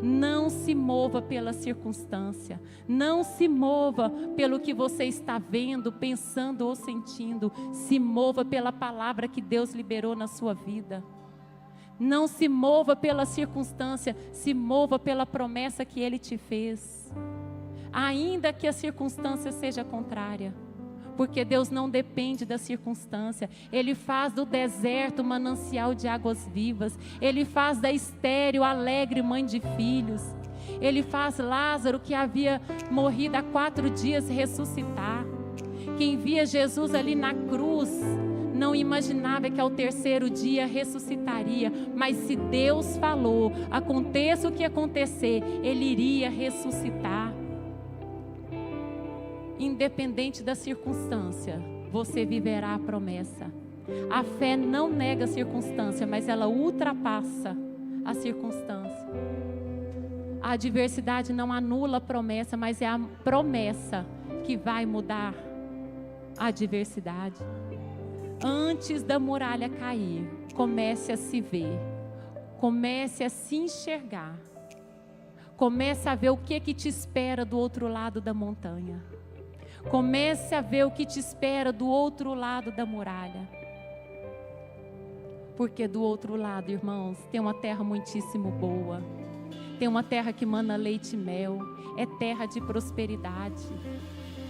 Não se mova pela circunstância, não se mova pelo que você está vendo, pensando ou sentindo. Se mova pela palavra que Deus liberou na sua vida. Não se mova pela circunstância, se mova pela promessa que Ele te fez. Ainda que a circunstância seja contrária, porque Deus não depende da circunstância. Ele faz do deserto manancial de águas vivas. Ele faz da estéril alegre mãe de filhos. Ele faz Lázaro, que havia morrido há 4 dias, ressuscitar. Quem via Jesus ali na cruz não imaginava que ao 3º dia ressuscitaria, mas se Deus falou, aconteça o que acontecer, Ele iria ressuscitar. Independente da circunstância, você viverá a promessa. A fé não nega a circunstância, mas ela ultrapassa a circunstância. A adversidade não anula a promessa, mas é a promessa que vai mudar a adversidade. Antes da muralha cair, comece a se ver, comece a se enxergar, comece a ver o que te espera do outro lado da montanha, comece a ver o que te espera do outro lado da muralha, porque do outro lado, irmãos, tem uma terra muitíssimo boa, Tem uma terra que mana leite e mel. É terra de prosperidade.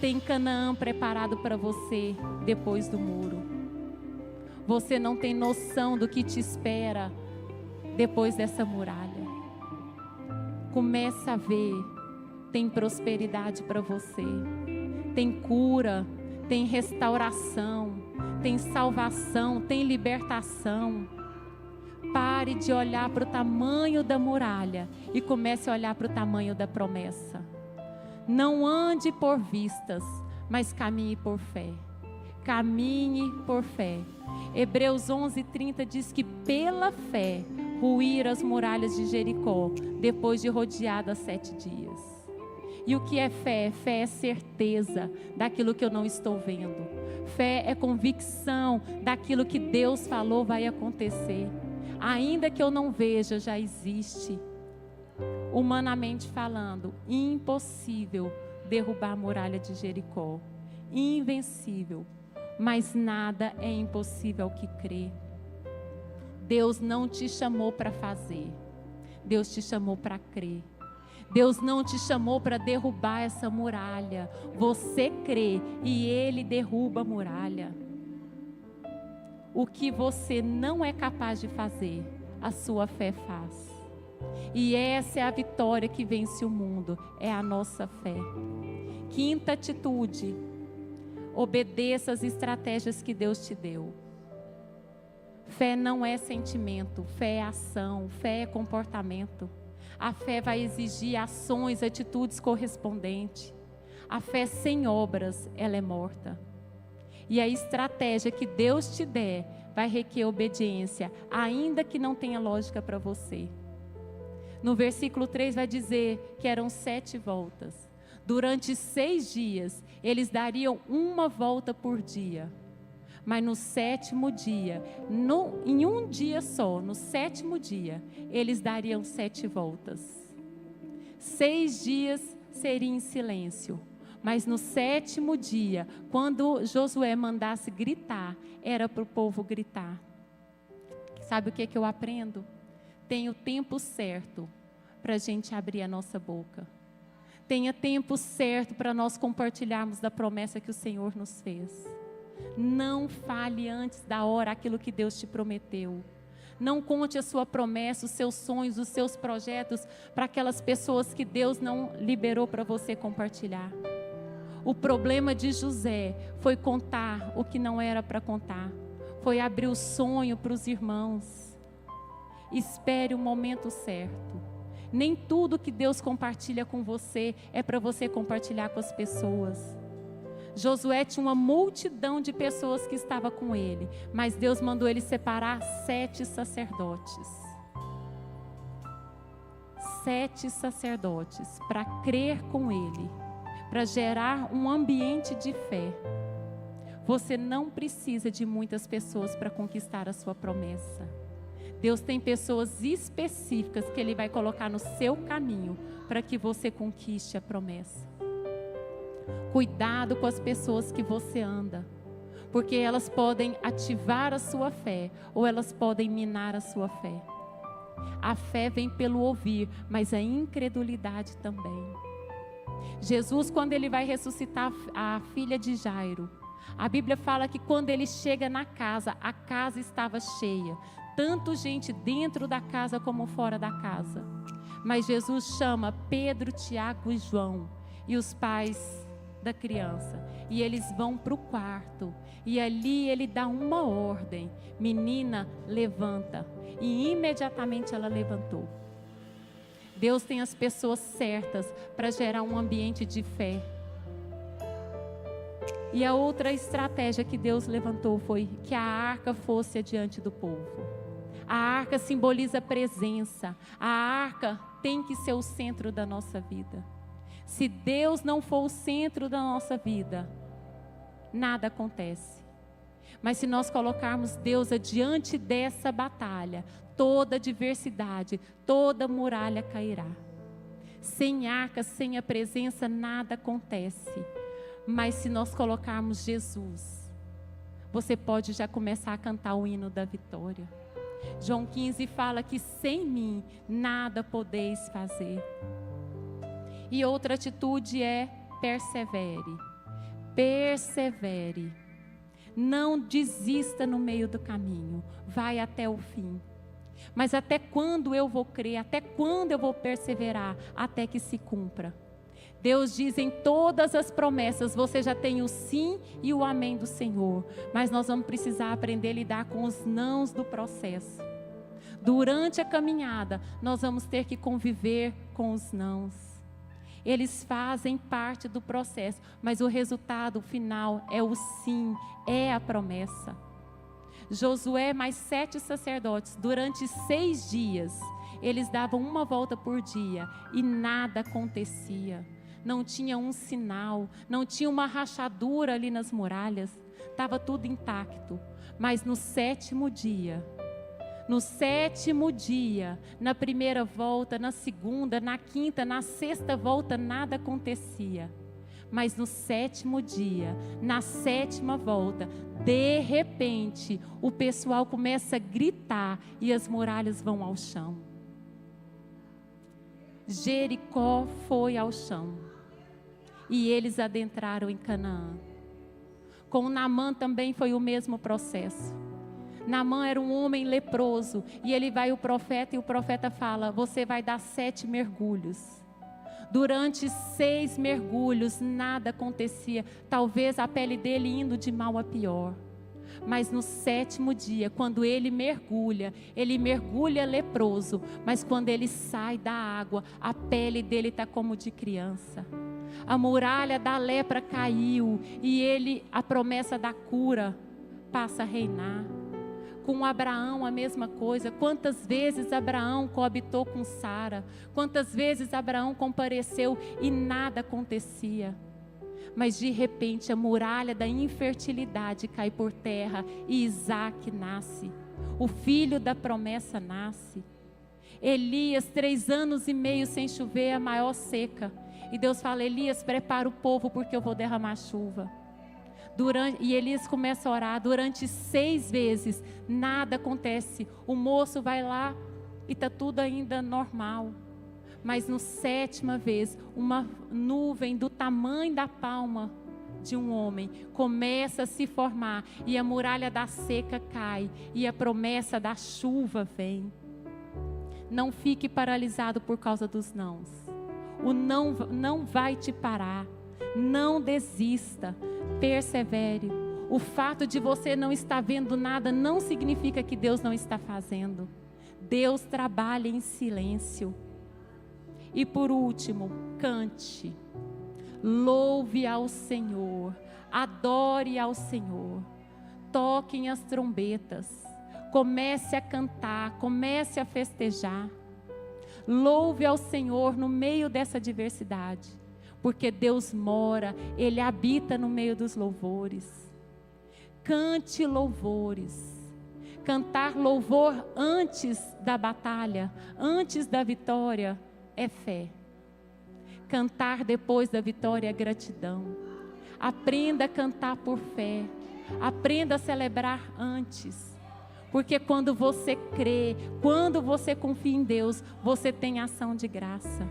Tem Canaã preparado para você depois do muro. Você não tem noção do que te espera depois dessa muralha. Começa a ver. Tem prosperidade para você. Tem cura. Tem restauração. Tem salvação. Tem libertação. Pare de olhar para o tamanho da muralha e comece a olhar para o tamanho da promessa. Não ande por vistas, mas caminhe por fé. Caminhe por fé. Hebreus 11:30 diz que pela fé ruíram as muralhas de Jericó, depois de rodeadas 7 dias. E o que é fé? Fé é certeza daquilo que eu não estou vendo. Fé é convicção daquilo que Deus falou vai acontecer. Ainda que eu não veja, já existe. Humanamente falando, impossível derrubar a muralha de Jericó. Invencível. Mas nada é impossível ao que crê. Deus não te chamou para fazer. Deus te chamou para crer. Deus não te chamou para derrubar essa muralha. Você crê e Ele derruba a muralha. O que você não é capaz de fazer, a sua fé faz. E essa é a vitória que vence o mundo, é a nossa fé. Quinta atitude, obedeça as estratégias que Deus te deu. Fé não é sentimento, fé é ação, fé é comportamento. A fé vai exigir ações, atitudes correspondentes. A fé sem obras, ela é morta. E a estratégia que Deus te der vai requerer obediência, ainda que não tenha lógica para você. No versículo 3 vai dizer que eram 7 voltas. Durante 6 dias, eles dariam uma volta por dia. Mas no 7º dia, em um dia só, no 7º dia, eles dariam 7 voltas. 6 dias seria em silêncio. Mas no 7º dia, quando Josué mandasse gritar, era para o povo gritar. Sabe o que eu aprendo? Tem o tempo certo para a gente abrir a nossa boca. Tenha tempo certo para nós compartilharmos da promessa que o Senhor nos fez. Não fale antes da hora aquilo que Deus te prometeu. Não conte a sua promessa, os seus sonhos, os seus projetos para aquelas pessoas que Deus não liberou para você compartilhar. O problema de José foi contar o que não era para contar. Foi abrir o sonho para os irmãos. Espere o momento certo. Nem tudo que Deus compartilha com você é para você compartilhar com as pessoas. Josué tinha uma multidão de pessoas que estava com ele, mas Deus mandou ele separar 7 sacerdotes. 7 sacerdotes para crer com ele, para gerar um ambiente de fé. Você não precisa de muitas pessoas para conquistar a sua promessa. Deus tem pessoas específicas que Ele vai colocar no seu caminho para que você conquiste a promessa. Cuidado com as pessoas que você anda, porque elas podem ativar a sua fé ou elas podem minar a sua fé. A fé vem pelo ouvir, mas a incredulidade também. Jesus, quando Ele vai ressuscitar a filha de Jairo, a Bíblia fala que quando Ele chega na casa, a casa estava cheia. Tanto gente dentro da casa como fora da casa. Mas Jesus chama Pedro, Tiago e João e os pais da criança. E eles vão para o quarto. E ali Ele dá uma ordem. Menina, levanta. E imediatamente ela levantou. Deus tem as pessoas certas para gerar um ambiente de fé. E a outra estratégia que Deus levantou foi que a arca fosse adiante do povo. A arca simboliza presença. A arca tem que ser o centro da nossa vida. Se Deus não for o centro da nossa vida, nada acontece. Mas se nós colocarmos Deus adiante dessa batalha, toda adversidade, toda muralha cairá. Sem arca, sem a presença, nada acontece. Mas se nós colocarmos Jesus, você pode já começar a cantar o hino da vitória. João 15 fala que sem mim nada podeis fazer. E outra atitude é persevere. Persevere. Não desista no meio do caminho. Vai até o fim. Mas até quando eu vou crer? Até quando eu vou perseverar? Até que se cumpra. Deus diz em todas as promessas, você já tem o sim e o amém do Senhor. Mas nós vamos precisar aprender a lidar com os nãos do processo. Durante a caminhada, nós vamos ter que conviver com os nãos. Eles fazem parte do processo, mas o resultado final é o sim, é a promessa. Josué mais 7 sacerdotes, durante 6 dias, eles davam uma volta por dia e nada acontecia. Não tinha um sinal, não tinha uma rachadura ali nas muralhas, estava tudo intacto. Mas no 7º dia, na primeira volta, na segunda, na quinta, na 6ª volta, nada acontecia. Mas no 7º dia, na 7ª volta, de repente, o pessoal começa a gritar e as muralhas vão ao chão. Jericó foi ao chão. E eles adentraram em Canaã. Com Naamã também foi o mesmo processo. Naamã era um homem leproso. E ele vai ao profeta e o profeta fala: você vai dar 7 mergulhos. Durante 6 mergulhos nada acontecia. Talvez a pele dele indo de mal a pior. Mas no 7º dia, quando ele mergulha leproso. Mas quando ele sai da água, a pele dele está como de criança. A muralha da lepra caiu e a promessa da cura passa a reinar. Com Abraão a mesma coisa. Quantas vezes Abraão coabitou com Sara? Quantas vezes Abraão compareceu e nada acontecia? Mas de repente a muralha da infertilidade cai por terra e Isaac nasce. O filho da promessa nasce. Elias, 3 anos e meio sem chover, a maior seca. E Deus fala: Elias, prepara o povo porque eu vou derramar chuva. E Elias começa a orar. Durante 6 vezes nada acontece. O moço vai lá e está tudo ainda normal. Mas no 7ª vez, uma nuvem do tamanho da palma de um homem começa a se formar. E a muralha da seca cai. E a promessa da chuva vem. Não fique paralisado por causa dos nãos. O não vai te parar. Não desista. Persevere. O fato de você não estar vendo nada não significa que Deus não está fazendo. Deus trabalha em silêncio. E por último, cante. Louve ao Senhor. Adore ao Senhor. Toquem as trombetas. Comece a cantar. Comece a festejar. Louve ao Senhor no meio dessa adversidade. Porque Deus mora, Ele habita no meio dos louvores. Cante louvores. Cantar louvor antes da batalha, antes da vitória, é fé. Cantar depois da vitória é gratidão. Aprenda a cantar por fé. Aprenda a celebrar antes. Porque quando você crê, quando você confia em Deus, você tem ação de graça.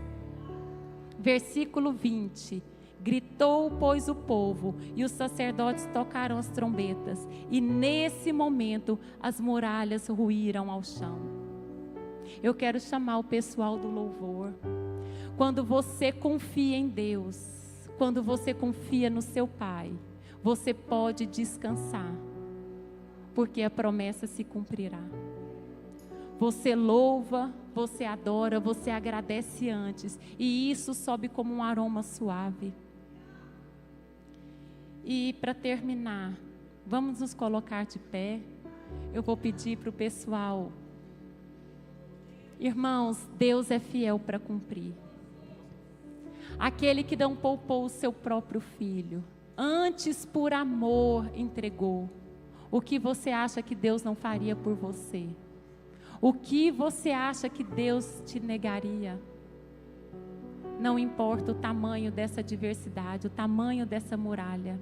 Versículo 20, gritou, pois, o povo, e os sacerdotes tocaram as trombetas, e nesse momento as muralhas ruíram ao chão. Eu quero chamar o pessoal do louvor. Quando você confia em Deus, quando você confia no seu Pai, você pode descansar, porque a promessa se cumprirá. Você louva, você adora, você agradece antes. E isso sobe como um aroma suave. E para terminar, vamos nos colocar de pé. Eu vou pedir para o pessoal. Irmãos, Deus é fiel para cumprir. Aquele que não poupou o seu próprio filho, antes por amor entregou. O que você acha que Deus não faria por você? O que você acha que Deus te negaria? Não importa o tamanho dessa adversidade, o tamanho dessa muralha.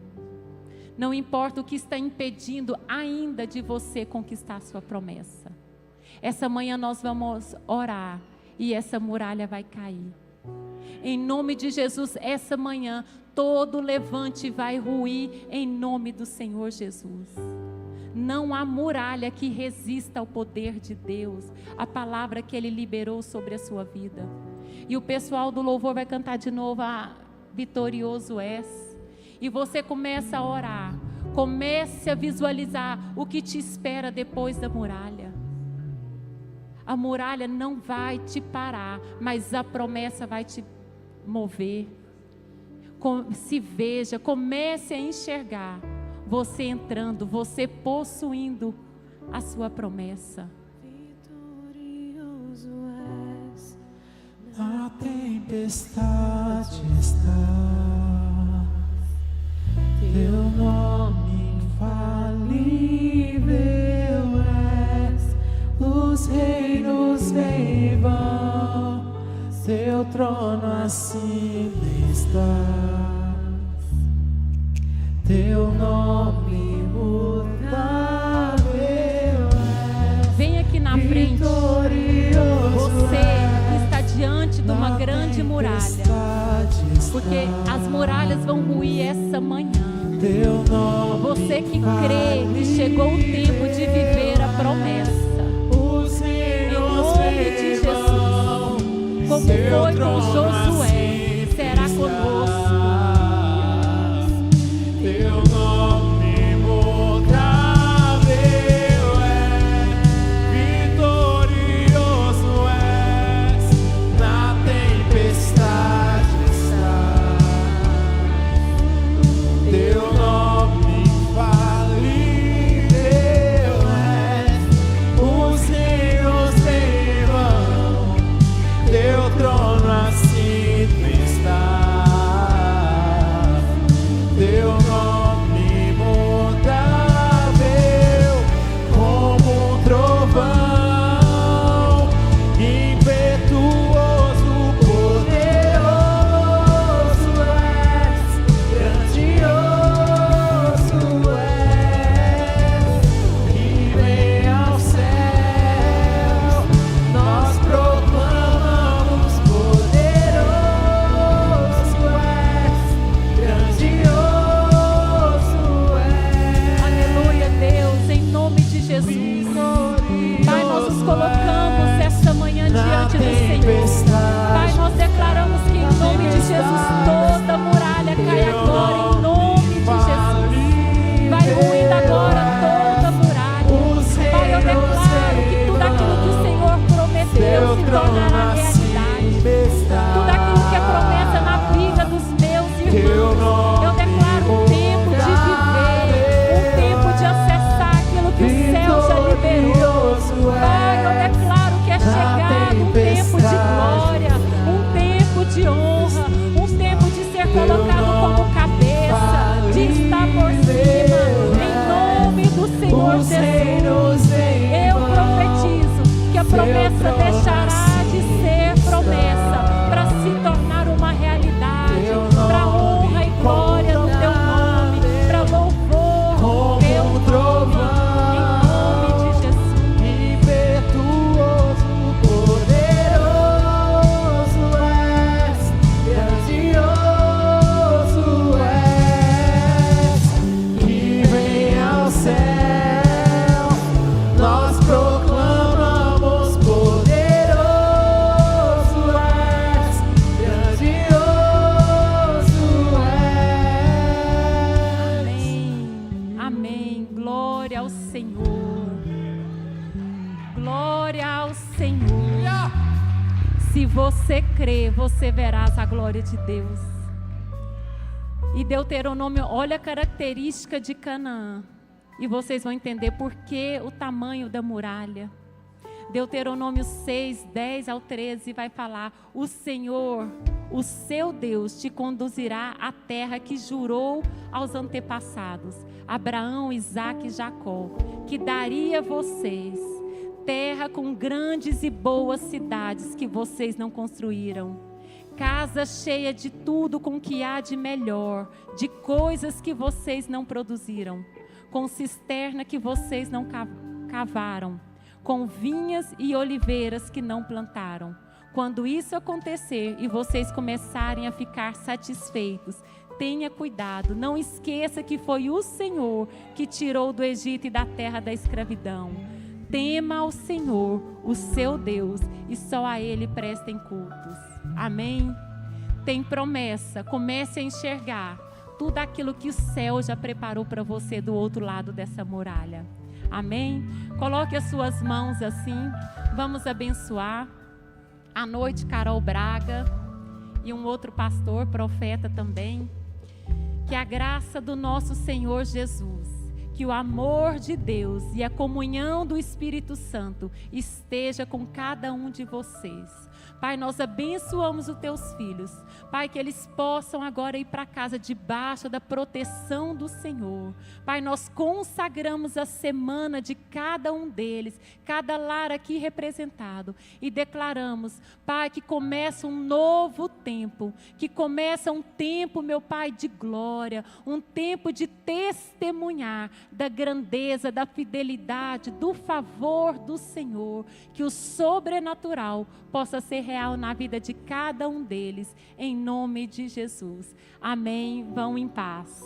Não importa o que está impedindo ainda de você conquistar a sua promessa. Essa manhã nós vamos orar e essa muralha vai cair. Em nome de Jesus, essa manhã, todo levante vai ruir em nome do Senhor Jesus. Não há muralha que resista ao poder de Deus, a palavra que Ele liberou sobre a sua vida. E o pessoal do louvor vai cantar de novo a Vitorioso És. E você começa a orar, comece a visualizar o que te espera depois da muralha. A muralha não vai te parar, mas a promessa vai te mover. Se veja, comece a enxergar você entrando, você possuindo a sua promessa. Vitorioso és, na tempestade está, teu nome infalível és, os reinos vêm e vão, teu trono acima está. Teu nome imutável é. Vem aqui na frente, você que está diante de uma grande muralha, porque as muralhas vão ruir essa manhã. Você que crê que chegou o tempo de viver a promessa, em nome de Jesus, como foi com Josué, será conosco. Teu nome imutável é, vitorioso és, na tempestade está. Teu nome infalível é, os reinos vêm e vão, teu trono acima está. Teu nome imutável, como um trovão, impetuoso, poderoso és, grandioso és, que vem ao céu, nós proclamamos, poderoso és, grandioso. Aleluia, Deus, em nome de Jesus. Pai, nós nos colocamos esta manhã diante do Senhor. Pai, nós declaramos que em nome de Jesus toda muralha cai agora, em nome de Jesus. Vai ruindo agora toda muralha. Pai, eu declaro que tudo aquilo que o Senhor prometeu se tornará realidade. Tudo aquilo que é promessa na vida dos meus irmãos, eu declaro um tempo de viver, um tempo de acessar aquilo que o céu já liberou. Pai, eu declaro que é chegado um tempo de glória, um tempo de honra, um tempo de ser colocado como cabeça, de estar por cima, em nome do Senhor Jesus. Eu profetizo que a promessa deixará de ser promessa para se tornar uma realidade, para honra e glória do teu nome, para louvor do teu nome, em nome de Jesus. Impetuoso, poderoso és, grandioso és, que vem ao céu, nós proclamamos, poderoso és, grandioso és. Amém, amém, glória ao Senhor, glória ao Senhor. Se você crê, você verás a glória de Deus. E Deuteronômio, olha a característica de Canaã, e vocês vão entender por que o tamanho da muralha. Deuteronômio 6, 10 ao 13 vai falar: o Senhor, o seu Deus, te conduzirá à terra que jurou aos antepassados, Abraão, Isaque e Jacó, que daria a vocês, terra com grandes e boas cidades que vocês não construíram, casa cheia de tudo com que há de melhor, de coisas que vocês não produziram, com cisterna que vocês não cavaram, com vinhas e oliveiras que não plantaram. Quando isso acontecer e vocês começarem a ficar satisfeitos, tenha cuidado, não esqueça que foi o Senhor que tirou do Egito e da terra da escravidão. Tema ao Senhor, o seu Deus, e só a Ele prestem cultos. Amém? Tem promessa, comece a enxergar tudo aquilo que o céu já preparou para você do outro lado dessa muralha. Amém? Coloque as suas mãos assim, vamos abençoar. À noite, Carol Braga e um outro pastor, profeta também. Que a graça do nosso Senhor Jesus, que o amor de Deus e a comunhão do Espírito Santo esteja com cada um de vocês. Pai, nós abençoamos os teus filhos. Pai, que eles possam agora ir para casa debaixo da proteção do Senhor. Pai, nós consagramos a semana de cada um deles, cada lar aqui representado, e declaramos, Pai, que começa um novo tempo, que começa um tempo, meu Pai, de glória, um tempo de testemunhar da grandeza, da fidelidade, do favor do Senhor, que o sobrenatural possa ser real na vida de cada um deles, em nome de Jesus. Amém. Vão em paz.